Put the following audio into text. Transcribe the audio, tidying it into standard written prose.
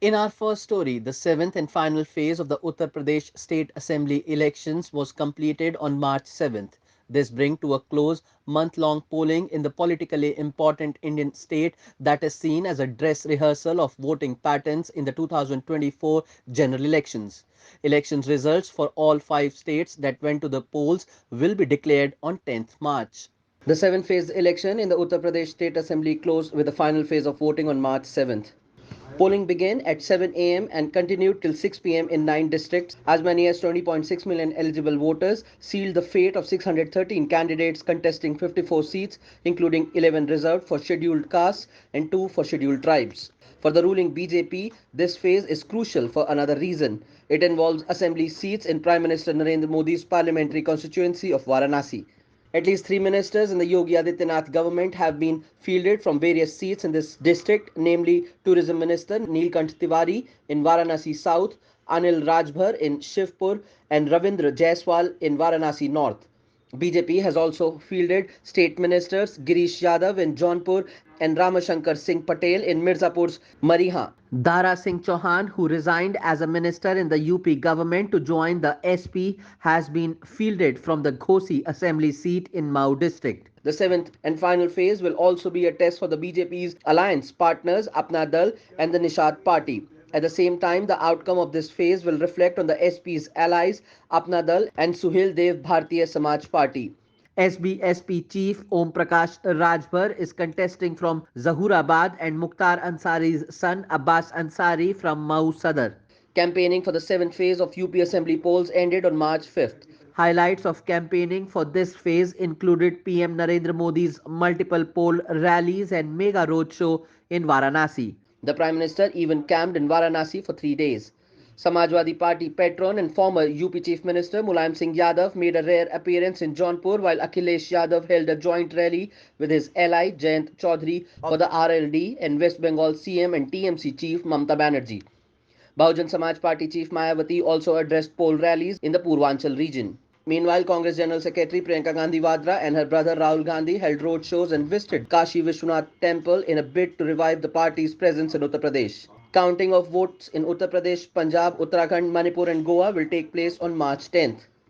In our first story, the seventh and final phase of the Uttar Pradesh State Assembly elections was completed on March 7th. This brings to a close month-long polling in the politically important Indian state that is seen as a dress rehearsal of voting patterns in the 2024 general elections. Elections results for all five states that went to the polls will be declared on 10th March. The seventh phase election in the Uttar Pradesh State Assembly closed with the final phase of voting on March 7th. Polling began at 7 a.m. and continued till 6 p.m. in 9 districts. As many as 20.6 million eligible voters sealed the fate of 613 candidates contesting 54 seats, including 11 reserved for scheduled castes and 2 for scheduled tribes. For the ruling BJP, this phase is crucial for another reason. It involves assembly seats in Prime Minister Narendra Modi's parliamentary constituency of Varanasi. At least three ministers in the Yogi Adityanath government have been fielded from various seats in this district, namely Tourism Minister Neelkanth Tiwari in Varanasi South, Anil Rajbhar in Shivpur, and Ravindra Jaiswal in Varanasi North. BJP has also fielded state ministers Girish Yadav in Jaunpur and Ramashankar Singh Patel in Mirzapur's Mariha. Dara Singh Chauhan, who resigned as a minister in the UP government to join the SP, has been fielded from the Ghosi assembly seat in Mau district. The seventh and final phase will also be a test for the BJP's alliance partners Apna Dal and the Nishad Party. At the same time, the outcome of this phase will reflect on the SP's allies Apna Dal and Suhil Dev Bharatiya Samaj Party. SBSP chief Om Prakash Rajbhar is contesting from Zahurabad and Mukhtar Ansari's son Abbas Ansari from Mau Sadar. Campaigning for the seventh phase of UP Assembly polls ended on March 5th. Highlights of campaigning for this phase included PM Narendra Modi's multiple poll rallies and mega roadshow in Varanasi. The Prime Minister even camped in Varanasi for 3 days. Samajwadi Party patron and former UP Chief Minister Mulayam Singh Yadav made a rare appearance in Jaunpur while Akhilesh Yadav held a joint rally with his ally Jayant Chaudhary for the RLD and West Bengal CM and TMC Chief Mamta Banerjee. Bahujan Samaj Party Chief Mayawati also addressed poll rallies in the Purvanchal region. Meanwhile, Congress General Secretary Priyanka Gandhi Vadra and her brother Rahul Gandhi held road shows and visited Kashi Vishwanath Temple in a bid to revive the party's presence in Uttar Pradesh. Counting of votes in Uttar Pradesh, Punjab, Uttarakhand, Manipur and Goa will take place on March 10th.